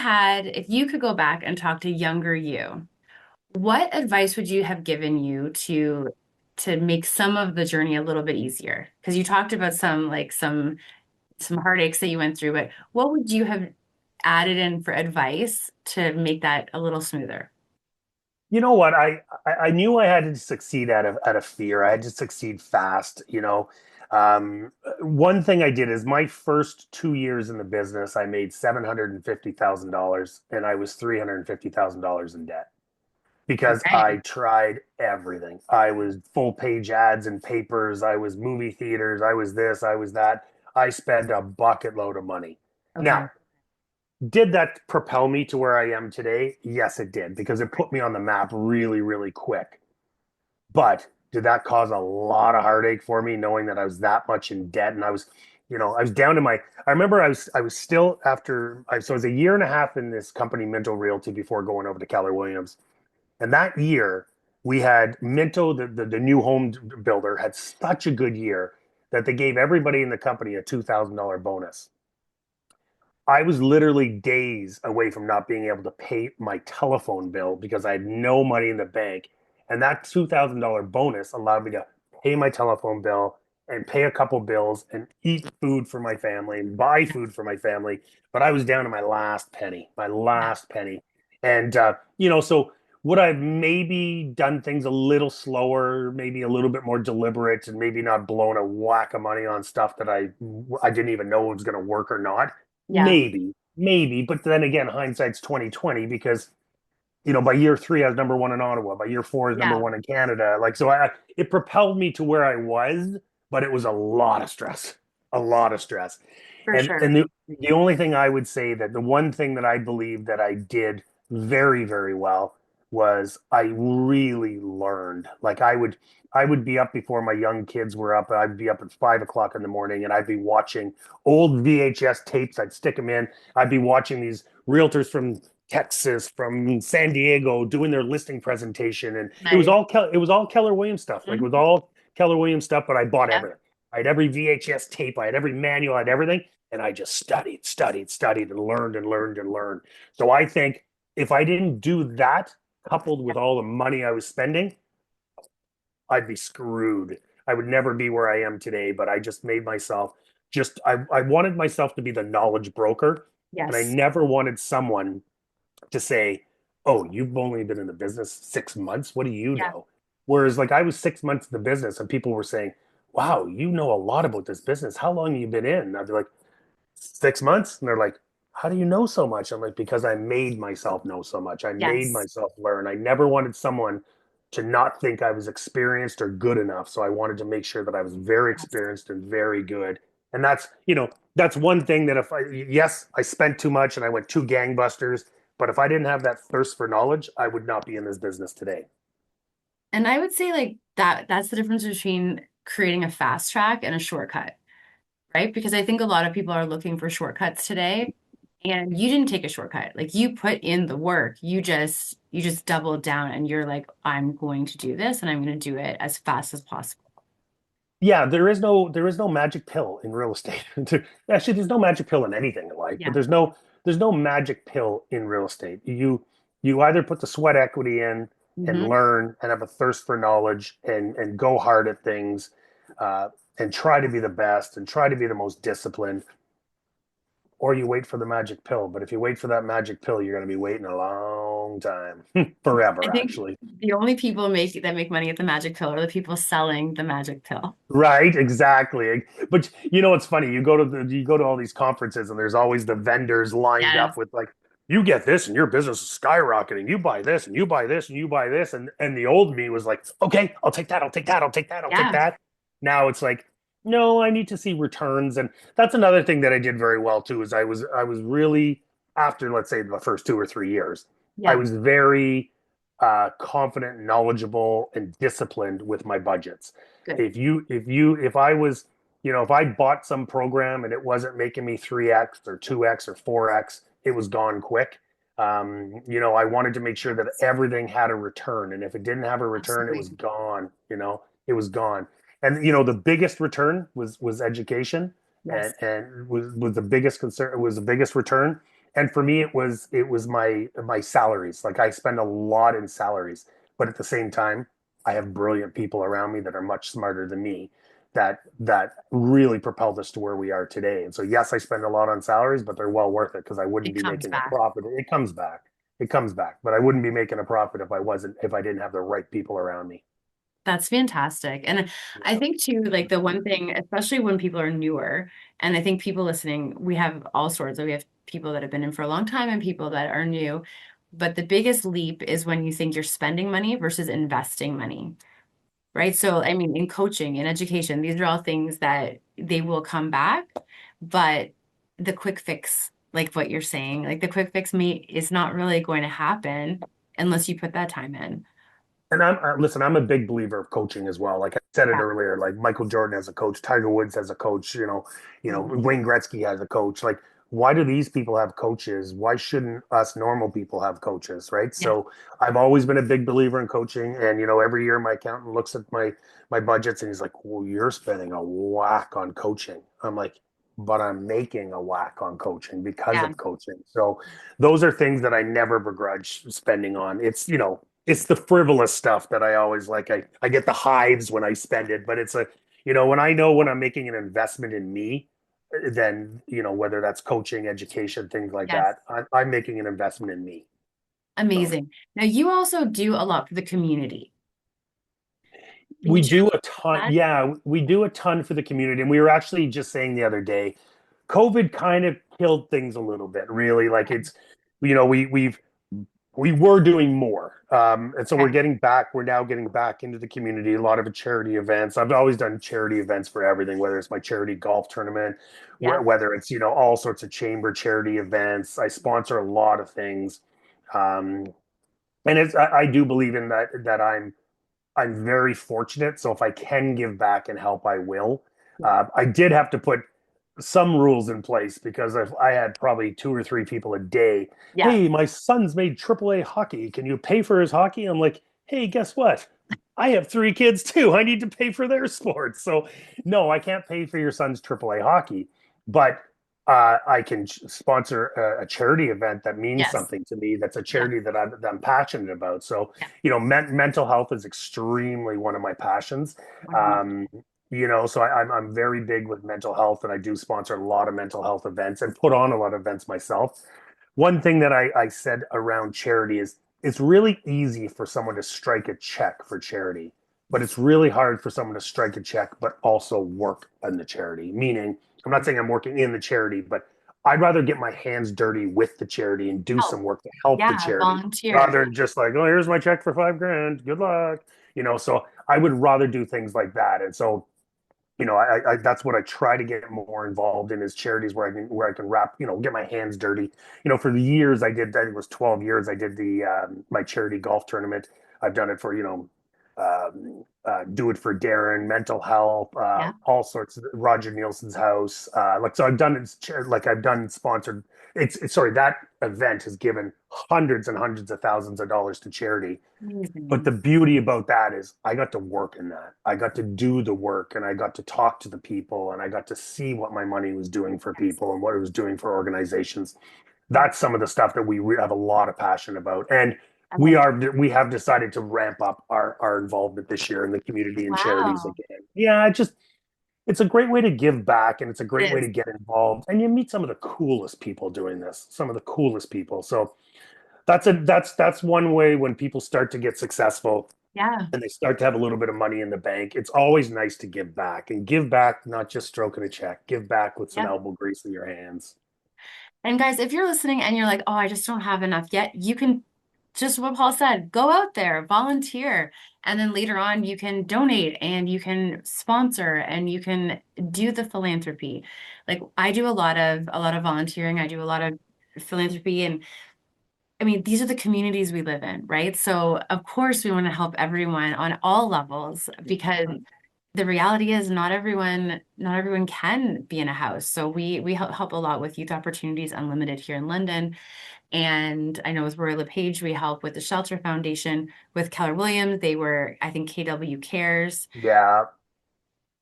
could go back and talk to younger you, what advice would you have given you to make some of the journey a little bit easier? Because you talked about some heartaches that you went through, but what would you have added in for advice to make that a little smoother?
You know what? I knew I had to succeed out of fear. I had to succeed fast. One thing I did is my first 2 years in the business, I made $750,000, and I was $350,000 in debt because I
Okay.
tried everything. I was full page ads and papers. I was movie theaters. I was this. I was that. I spent a bucket load of money.
Okay.
Now, did that propel me to where I am today? Yes, it did, because it put me on the map really, really quick. But did that cause a lot of heartache for me, knowing that I was that much in debt and I was down to my. I remember I was still so I was a year and a half in this company, Minto Realty, before going over to Keller Williams. And that year, we had Minto, the new home builder, had such a good year that they gave everybody in the company a $2,000 bonus. I was literally days away from not being able to pay my telephone bill because I had no money in the bank. And that $2,000 bonus allowed me to pay my telephone bill and pay a couple bills and eat food for my family and buy food for my family. But I was down to my last penny, my
Yeah.
last penny. And, so would I have maybe done things a little slower, maybe a little bit more deliberate, and maybe not blown a whack of money on stuff that I didn't even know was going to work or not?
Yeah.
Maybe, but then again, hindsight's 2020 because by year three I was number one in Ottawa. By year four I was number
Yeah.
one in Canada. Like so, it propelled me to where I was, but it was a lot of stress, a lot of stress.
For
And
sure.
the only thing I would say that the one thing that I believe that I did very, very well was I really learned. Like I would be up before my young kids were up. I'd be up at 5 o'clock in the morning and I'd be watching old VHS tapes. I'd stick them in. I'd be watching these realtors from Texas, from San Diego doing their listing presentation. And it was
Nice.
all Keller Williams stuff. Like it was
Mhm.
all Keller Williams stuff, but I bought
Yeah.
everything. I had every VHS tape, I had every manual, I had everything. And I just studied, and learned and learned and learned. So I think if I didn't do that, coupled with all the money I was spending, I'd be screwed. I would never be where I am today, but I just made myself I wanted myself to be the knowledge broker. And I
Yes.
never wanted someone to say, "Oh, you've only been in the business 6 months. What do you
Yeah.
know?" Whereas, like, I was 6 months in the business, and people were saying, "Wow, you know a lot about this business. How long have you been in?" And I'd be like, 6 months, and they're like, "How do you know so much?" I'm like, "Because I made myself know so much. I made
Yes.
myself learn. I never wanted someone to not think I was experienced or good enough. So I wanted to make sure that I was very
Yes.
experienced and very good." And that's one thing that yes, I spent too much and I went too gangbusters, but if I didn't have that thirst for knowledge, I would not be in this business today.
And I would say like that's the difference between creating a fast track and a shortcut, right? Because I think a lot of people are looking for shortcuts today, and you didn't take a shortcut. Like you put in the work. You just doubled down and you're like, I'm going to do this and I'm going to do it as fast as possible.
Yeah, there is no magic pill in real estate. Actually, there's no magic pill in anything in life, but
Yeah.
there's no magic pill in real estate. You either put the sweat equity in and
Hmm.
learn and have a thirst for knowledge and go hard at things, uh, and try to be the best and try to be the most disciplined, or you wait for the magic pill. But if you wait for that magic pill, you're going to be waiting a long time,
I
forever,
think
actually.
the only people make money at the magic pill are the people selling the magic pill.
Right, exactly. But it's funny. You go to all these conferences and there's always the vendors lined up
Yes.
with like, you get this and your business is skyrocketing. You buy this and you buy this and you buy this. And the old me was like, okay, I'll take that, I'll take that, I'll take that, I'll take
Yeah.
that. Now it's like, no, I need to see returns. And that's another thing that I did very well too, is I was really, after let's say the first 2 or 3 years, I
Yeah.
was very confident, knowledgeable, and disciplined with my budgets.
Good.
If I was, if I bought some program and it wasn't making me 3x or 2x or 4x, it was gone quick. I wanted to make sure that everything had a return, and if it didn't have a return, it was
Absolutely.
gone. It was gone. And the biggest return was education, and
Yes.
was the biggest concern. It was the biggest return, and for me it was my salaries. Like, I spend a lot in salaries, but at the same time I have brilliant people around me that are much smarter than me, that really propelled us to where we are today. And so, yes, I spend a lot on salaries, but they're well worth it, because I wouldn't
It
be
comes
making a
back.
profit. It comes back, but I wouldn't be making a profit if I didn't have the right people around me.
That's fantastic. And I
Yeah.
think too, like the one thing, especially when people are newer, and I think people listening, we have all sorts. We have people that have been in for a long time and people that are new. But the biggest leap is when you think you're spending money versus investing money, right? So, I mean, in coaching, in education, these are all things that they will come back, but the quick fix, like what you're saying, like the quick fix is not really going to happen unless you put that time in.
And listen, I'm a big believer of coaching as well. Like I said it
Yeah.
earlier, like Michael Jordan has a coach, Tiger Woods has a coach,
Mhm.
Wayne Gretzky has a coach. Like, why do these people have coaches? Why shouldn't us normal people have coaches, right?
Yeah.
So I've always been a big believer in coaching. And every year my accountant looks at my budgets and he's like, "Well, you're spending a whack on coaching." I'm like, "But I'm making a whack on coaching because
Yeah.
of coaching." So those are things that I never begrudge spending on. It's the frivolous stuff that I always like. I get the hives when I spend it, but when I know when I'm making an investment in me, then, whether that's coaching, education, things like
Yes.
that, I'm making an investment in me. So
Amazing. Now, you also do a lot for the community. Can
we
you share
do a ton.
that?
Yeah, we do a ton for the community. And we were actually just saying the other day, COVID kind of killed things a little bit, really. Like, it's, we were doing more. And so
Okay.
we're now getting back into the community, a lot of charity events. I've always done charity events for everything, whether it's my charity golf tournament,
Yeah.
whether it's, all sorts of chamber charity events. I sponsor a lot of things. Um, and I do believe in that I'm very fortunate. So if I can give back and help, I will.
Yeah.
I did have to put some rules in place, because if I had probably two or three people a day,
Yeah.
"Hey, my son's made AAA hockey. Can you pay for his hockey?" I'm like, "Hey, guess what? I have three kids too. I need to pay for their sports." So no, I can't pay for your son's AAA hockey, but I can sponsor a charity event that means
Yes.
something to me. That's a
Yeah.
charity that I'm passionate about. So,
Yeah.
mental health is extremely one of my passions.
100.
Um, so I'm very big with mental health, and I do sponsor a lot of mental health events and put on a lot of events myself. One thing that I said around charity is, it's really easy for someone to strike a check for charity, but it's really hard for someone to strike a check but also work in the charity. Meaning, I'm not saying I'm working in the charity, but I'd rather get my hands dirty with the charity and do
Help.
some work to help the
Yeah.
charity,
Volunteer.
rather than just like, "Oh, here's my check for 5 grand. Good luck." So I would rather do things like that. And so, I that's what I try to get more involved in, is charities where I can wrap, get my hands dirty. For the years I did, I think it was 12 years, I did the my charity golf tournament. I've done it for, Do It For Darren, mental health,
Yeah.
all sorts of Roger Nielsen's house. So I've done it, like I've done sponsored. Sorry, that event has given hundreds and hundreds of thousands of dollars to charity. But the
Amazing.
beauty about that is I got to work in that. I got to do the work, and I got to talk to the people, and I got to see what my money was doing for
Yes.
people and what it was doing for organizations.
Yeah.
That's some of the stuff that we have a lot of passion about. And
I
we
love it.
are we have decided to ramp up our involvement this year in the community and charities
Wow.
again. Yeah, it's a great way to give back, and it's a great
It
way to
is.
get involved. And you meet some of the coolest people doing this, some of the coolest people. So that's one way when people start to get successful
Yeah.
and they start to have a little bit of money in the bank. It's always nice to give back, and give back, not just stroking a check. Give back with some
Yeah.
elbow grease in your hands.
And guys, if you're listening and you're like, oh, I just don't have enough yet, you can just what Paul said, go out there, volunteer, and then later on you can donate and you can sponsor and you can do the philanthropy. Like I do a lot of volunteering, I do a lot of philanthropy, and I mean, these are the communities we live in, right? So of course we want to help everyone on all levels because the reality is not everyone can be in a house. So we help a lot with Youth Opportunities Unlimited here in London. And I know with Royal LePage, we help with the Shelter Foundation. With Keller Williams, they were, I think, KW Cares,
Yeah,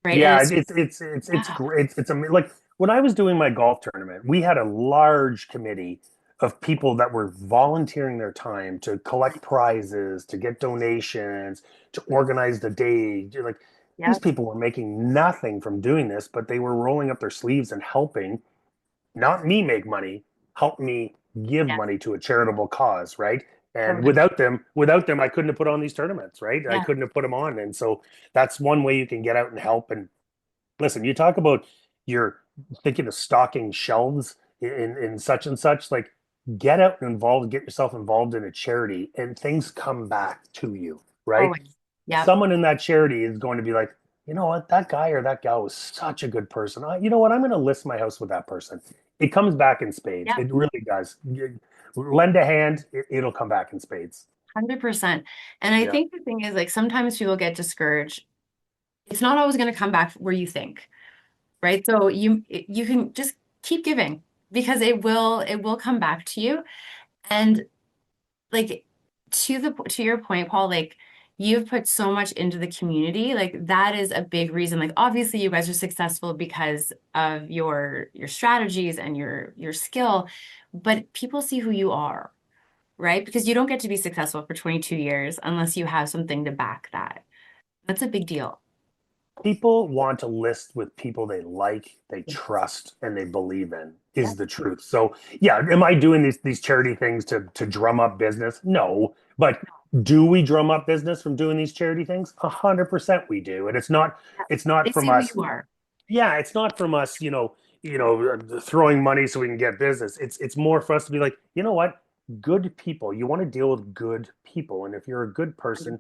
right? And
yeah,
it's
it's
yeah,
great. Like when I was doing my golf tournament, we had a large committee of people that were volunteering their time to collect prizes, to get donations, to organize the day. Like these
yep,
people were making nothing from doing this, but they were rolling up their sleeves and helping, not me make money, help me give
yes,
money to a charitable cause, right? And
totally.
without them, I couldn't have put on these tournaments, right? I
Yeah.
couldn't have put them on. And so that's one way you can get out and help. And listen, you talk about you're thinking of stocking shelves in such and such, like get out and involved, get yourself involved in a charity, and things come back to you, right?
Always. Yep.
Someone in that charity is going to be like, you know what, that guy or that gal was such a good person. You know what, I'm going to list my house with that person. It comes back in spades.
Yep.
It really does. Lend a hand, it'll come back in spades.
100%. And I
Yeah.
think the thing is like sometimes people get discouraged. It's not always going to come back where you think, right? So you can just keep giving because it will come back to you. And like to your point, Paul, like you've put so much into the community. Like that is a big reason. Like obviously you guys are successful because of your strategies and your skill, but people see who you are, right? Because you don't get to be successful for 22 years unless you have something to back that. That's a big deal.
People want to list with people they like, they
Yes.
trust, and they believe in is
Yep.
the truth. So yeah, am I doing these charity things to drum up business? No, but do we drum up business from doing these charity things? 100% we do, and
Yep.
it's not
They
from
see who
us.
you are.
Yeah, it's not from us, throwing money so we can get business. It's more for us to be like, you know what? Good people. You want to deal with good people, and if you're a good person,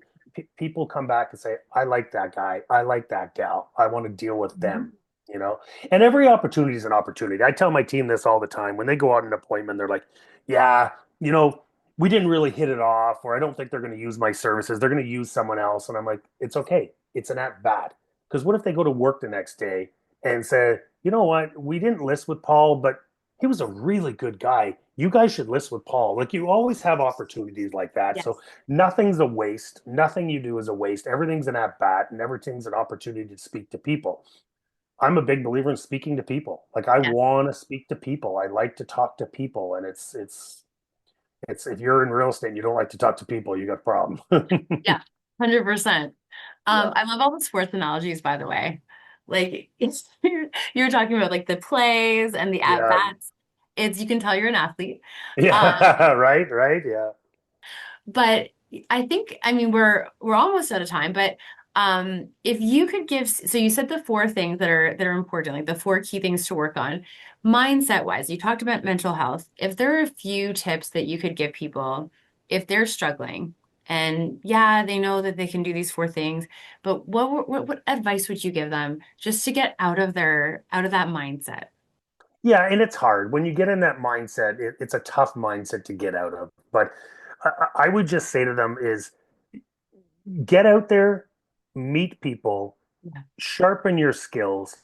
people come back and say, "I like that guy. I like that gal. I want to deal with them."
Mhm.
You know, and every opportunity is an opportunity. I tell my team this all the time when they go out an appointment. They're like, "Yeah, you know, we didn't really hit it off, or I don't think they're going to use my services. They're going to use someone else." And I'm like, "It's okay. It's an at bat." Because what if they go to work the next day and say, you know what, we didn't list with Paul, but he was a really good guy. You guys should list with Paul. Like you always have opportunities like that. So
Yes.
nothing's a waste. Nothing you do is a waste. Everything's an at bat and everything's an opportunity to speak to people. I'm a big believer in speaking to people. Like I
Yes.
want to speak to people. I like to talk to people. And it's if you're in real estate and you don't like to talk to people, you got a problem.
Yeah. 100%.
Yeah.
I love all the sports analogies, by the way. Like you're talking about like the plays and the at
Yeah.
bats. It's you can tell you're an athlete.
Yeah. Right. Right. Yeah.
But I think, I mean, we're almost out of time, but if you could give, so you said the four things that are important, like the four key things to work on, mindset wise, you talked about mental health. If there are a few tips that you could give people if they're struggling, and yeah, they know that they can do these four things, but what advice would you give them just to get out of that mindset?
Yeah, and it's hard when you get in that mindset. It's a tough mindset to get out of. But I would just say to them is get out there, meet people,
Yeah,
sharpen your skills,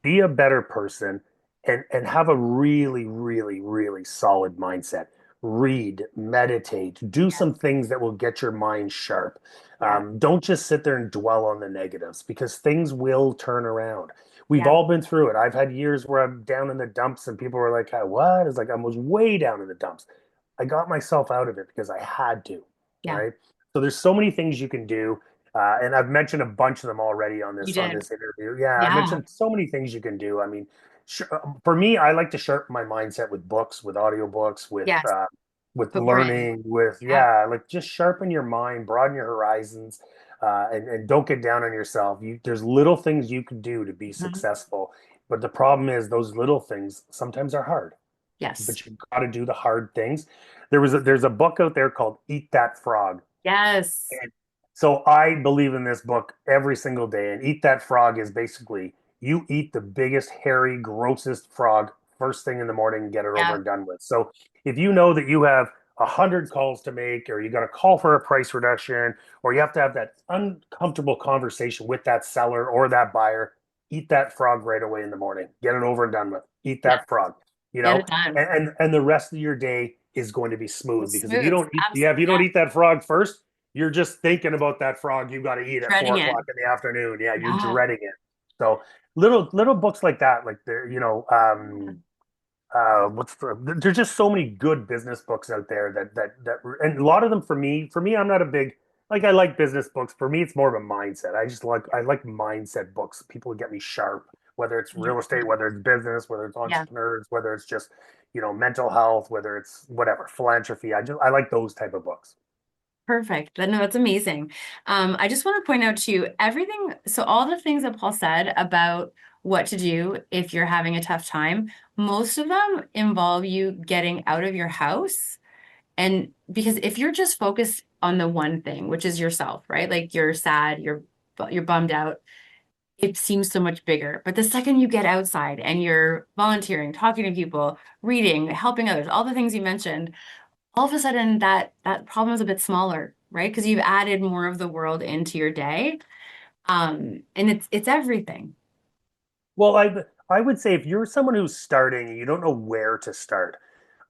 be a better person, and have a really, really, really solid mindset. Read, meditate, do
yeah,
some things that will get your mind sharp.
yeah,
Don't just sit there and dwell on the negatives because things will turn around. We've
yeah,
all been through it. I've had years where I'm down in the dumps and people were like, "Hey, what?" It's like I was way down in the dumps. I got myself out of it because I had to,
yeah.
right? So there's so many things you can do, and I've mentioned a bunch of them already on
You
on
did.
this interview. Yeah, I've
Yeah.
mentioned so many things you can do. I mean, for me, I like to sharpen my mindset with books, with audiobooks,
Yes.
with
Put more in.
learning, with
Yeah.
yeah, like just sharpen your mind, broaden your horizons, and don't get down on yourself. There's little things you can do to be
Mhm.
successful, but the problem is those little things sometimes are hard.
Yes.
But you got to do the hard things. There's a book out there called Eat That Frog.
Yes.
And so I believe in this book every single day. And Eat That Frog is basically you eat the biggest, hairy, grossest frog first thing in the morning and get it over
Yeah.
and done with. So if you know that you have 100 calls to make, or you got to call for a price reduction, or you have to have that uncomfortable conversation with that seller or that buyer. Eat that frog right away in the morning. Get it over and done with. Eat
Yes,
that frog, you
get
know,
it done.
and the rest of your day is going to be smooth because if you
Smooth.
don't eat, yeah, if
Absolutely.
you don't
Yeah.
eat that frog first, you're just thinking about that frog you got to eat at four
Dreading it.
o'clock in the afternoon. Yeah, you're
Yeah.
dreading it. So little books like that, like they're, there's just so many good business books out there that and a lot of them for me I'm not a big, like, I like business books. For me it's more of a mindset. I like mindset books. People get me sharp, whether it's real estate,
100%.
whether it's business, whether it's
Yeah.
entrepreneurs, whether it's just mental health, whether it's whatever, philanthropy. I like those type of books.
Perfect. No, that's amazing. I just want to point out to you everything. So all the things that Paul said about what to do if you're having a tough time, most of them involve you getting out of your house. And because if you're just focused on the one thing, which is yourself, right? Like you're sad, you're bummed out, it seems so much bigger. But the second you get outside and you're volunteering, talking to people, reading, helping others, all the things you mentioned, all of a sudden that problem is a bit smaller, right? Because you've added more of the world into your day. And it's everything.
Well, I would say if you're someone who's starting and you don't know where to start,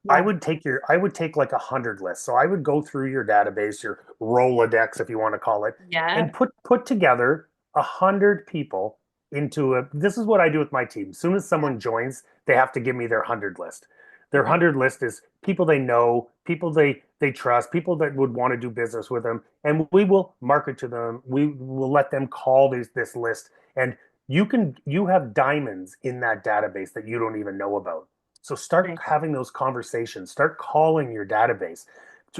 Yeah.
I would take like 100 lists. So I would go through your database, your Rolodex, if you want to call it,
Yeah.
and put together 100 people into a. This is what I do with my team. As soon as
Yeah.
someone joins, they have to give me their 100 list. Their
Okay.
100 list is people they know, people they trust, people that would want to do business with them, and we will market to them. We will let them call this list, and you have diamonds in that database that you don't even know about. So start
Nice.
having those conversations. Start calling your database.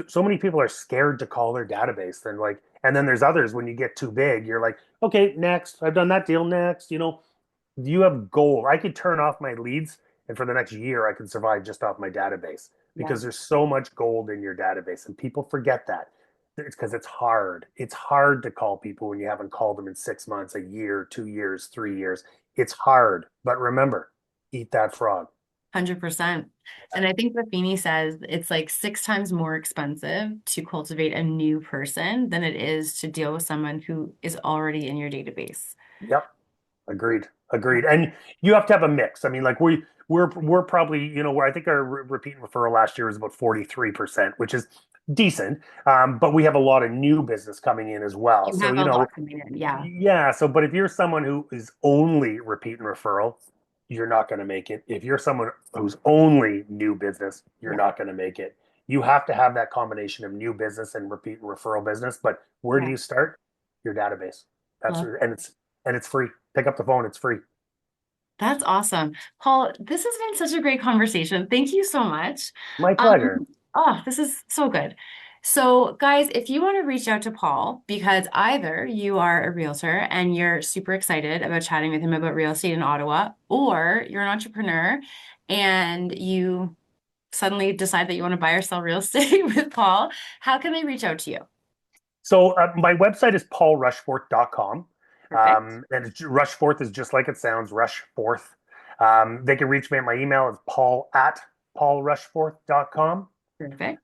So many people are scared to call their database. Then like, and then there's others when you get too big, you're like, okay, next. I've done that deal. Next, you have gold. I could turn off my leads, and for the next year, I can survive just off my database
Yeah.
because there's so much gold in your database, and people forget that. It's because it's hard. It's hard to call people when you haven't called them in 6 months, a year, 2 years, 3 years. It's hard, but remember, eat that frog.
100%. And I think Buffini says it's like 6 times more expensive to cultivate a new person than it is to deal with someone who is already in your database.
Yep. Agreed. Agreed. And you have to have a mix. I mean, like we're probably, where I think our repeat and referral last year was about 43%, which is decent. But we have a lot of new business coming in as well.
You
So,
have a lot coming in. Yeah.
yeah. So, but if you're someone who is only repeat and referral, you're not going to make it. If you're someone who's only new business, you're
Yeah.
not going to make it. You have to have that combination of new business and repeat and referral business. But where do
Yeah.
you start? Your database.
Love.
And it's free. Pick up the phone. It's free.
That's awesome. Paul, this has been such a great conversation. Thank you so much.
My pleasure.
Um, oh, this is so good. So, guys, if you want to reach out to Paul, because either you are a realtor and you're super excited about chatting with him about real estate in Ottawa, or you're an entrepreneur and you suddenly decide that you want to buy or sell real estate with Paul, how can they reach out to you?
So my website is paulrushforth.com.
Perfect.
And Rushforth is just like it sounds, Rushforth. They can reach me at my email. It's paul@paulrushforth.com.
Perfect.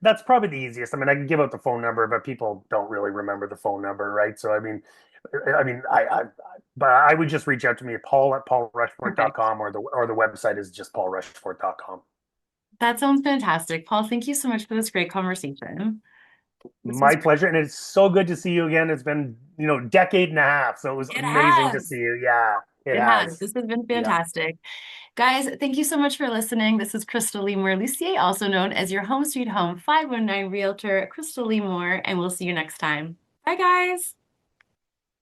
That's probably the easiest. I mean, I can give out the phone number, but people don't really remember the phone number, right? So, but I would just reach out to me at
Perfect.
paul@paulrushforth.com, or the website is just paulrushforth.com.
That sounds fantastic. Paul, thank you so much for this great conversation. This was
My
great.
pleasure, and it's so good to see you again. It's been, decade and a half, so it was
It
amazing to
has.
see you. Yeah, it
It has.
has.
This has been
Yeah.
fantastic. Guys, thank you so much for listening. This is Krystal Lemore Lucier, also known as your Home Sweet Home 519 Realtor, Krystal Lemore, and we'll see you next time. Bye, guys.